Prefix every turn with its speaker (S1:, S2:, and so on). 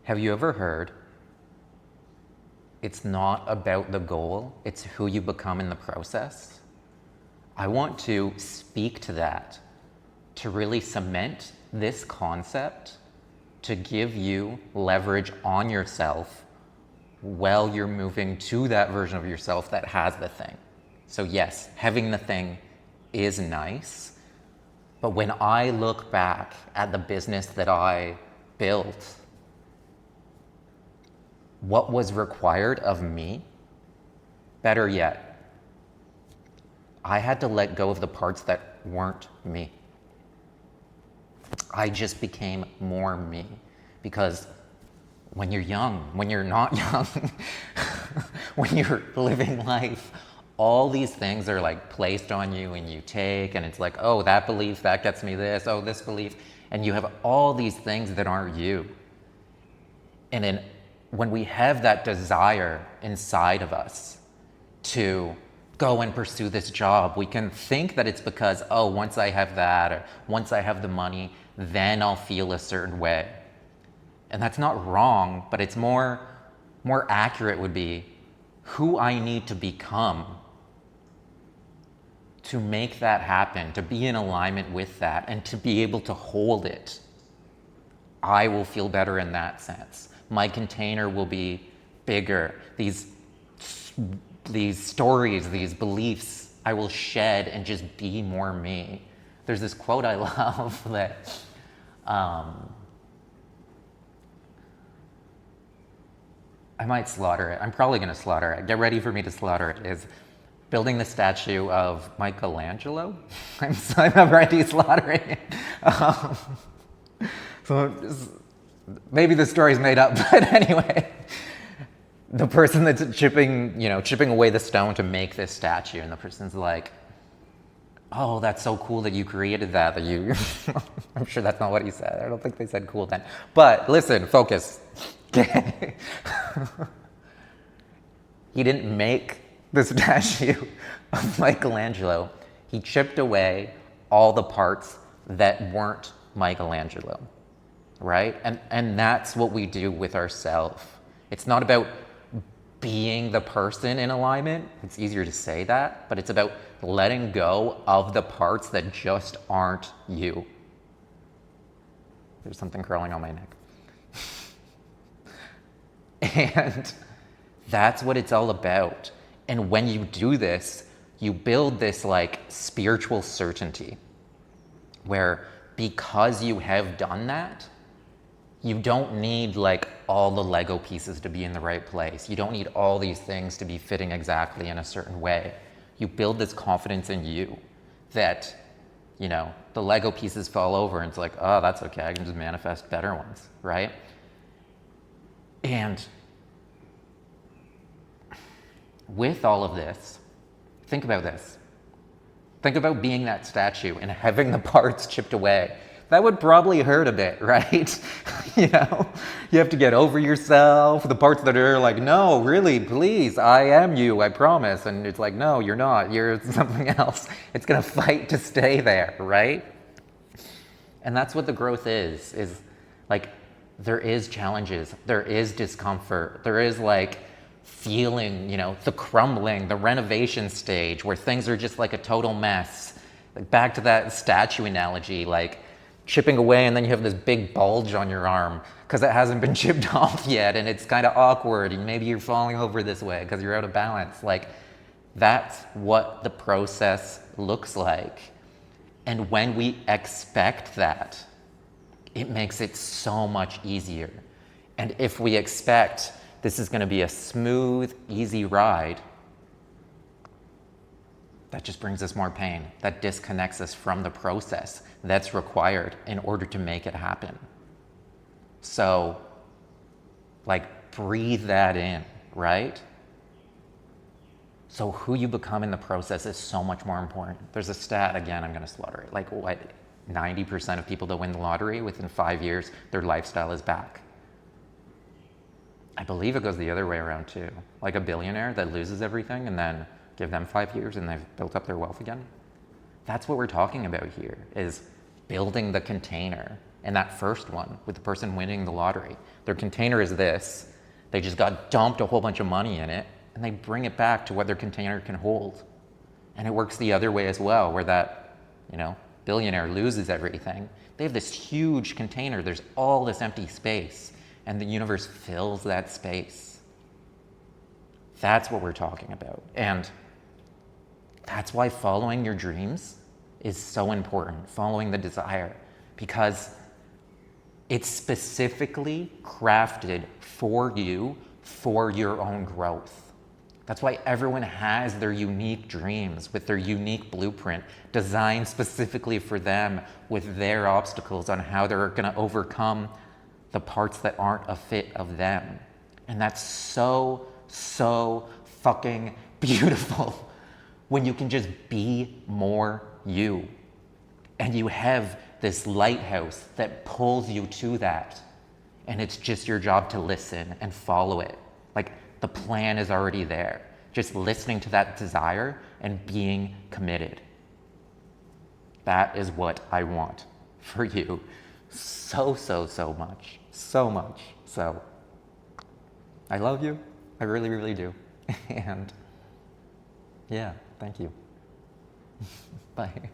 S1: Have you ever heard, it's not about the goal, it's who you become in the process? I want to speak to that, to really cement this concept, to give you leverage on yourself while you're moving to that version of yourself that has the thing. So yes, having the thing is nice, but when I look back at the business that I built, what was required of me, better yet, I had to let go of the parts that weren't me. I just became more me, because when you're young, when you're not young, when you're living life, all these things are like placed on you and you take, and it's like, oh, that belief, that gets me this, oh, this belief, and you have all these things that aren't you. And then when we have that desire inside of us to go and pursue this job, we can think that it's because, oh, once I have that, or once I have the money, then I'll feel a certain way. And that's not wrong, but it's more accurate would be who I need to become to make that happen, to be in alignment with that, and to be able to hold it. I will feel better in that sense. My container will be bigger. These stories, these beliefs, I will shed and just be more me. There's this quote I love that I might slaughter it. I'm probably going to slaughter it. Get ready for me to slaughter it. Is building the statue of Michelangelo. I'm already slaughtering it. Maybe the story's made up, but anyway, the person that's chipping away the stone to make this statue, and the person's like, oh, that's so cool that you created that you, I'm sure that's not what he said. I don't think they said cool then. But listen, focus. He didn't make the statue of Michelangelo. He chipped away all the parts that weren't Michelangelo, right? And that's what we do with ourselves. It's not about being the person in alignment. It's easier to say that, but it's about letting go of the parts that just aren't you. There's something curling on my neck. And that's what it's all about. And when you do this, you build this like spiritual certainty where, because you have done that, you don't need like all the Lego pieces to be in the right place. You don't need all these things to be fitting exactly in a certain way. You build this confidence in you that, the Lego pieces fall over and it's like, oh, that's okay. I can just manifest better ones, right? And with all of this, think about this. Think about being that statue and having the parts chipped away. That would probably hurt a bit, right? You have to get over yourself. The parts that are like, no, really, please, I am you, I promise. And it's like, no, you're not, you're something else. It's gonna fight to stay there, right? And that's what the growth is like, there is challenges, there is discomfort, there is like feeling, the crumbling, the renovation stage where things are just like a total mess. Like back to that statue analogy, like chipping away and then you have this big bulge on your arm because it hasn't been chipped off yet and it's kind of awkward and maybe you're falling over this way because you're out of balance. Like, that's what the process looks like. And when we expect that, it makes it so much easier. And if we expect this is going to be a smooth, easy ride, that just brings us more pain. That disconnects us from the process that's required in order to make it happen. So, like, breathe that in, right? So who you become in the process is so much more important. There's a stat, again, I'm going to slaughter it. Like, what, 90% of people that win the lottery, within 5 years, their lifestyle is back. I believe it goes the other way around too. Like a billionaire that loses everything and then give them 5 years and they've built up their wealth again. That's what we're talking about here, is building the container in that first one with the person winning the lottery. Their container is this. They just got dumped a whole bunch of money in it, and they bring it back to what their container can hold. And it works the other way as well, where that, billionaire loses everything. They have this huge container. There's all this empty space, and the universe fills that space. That's what we're talking about. And that's why following your dreams is so important, following the desire, because it's specifically crafted for you for your own growth. That's why everyone has their unique dreams with their unique blueprint designed specifically for them with their obstacles on how they're going to overcome the parts that aren't a fit of them. And that's so, so fucking beautiful when you can just be more you. And you have this lighthouse that pulls you to that. And it's just your job to listen and follow it. Like, the plan is already there. Just listening to that desire and being committed. That is what I want for you so, so, so much. So much. So, I love you. I really, really do. And yeah, thank you. Bye.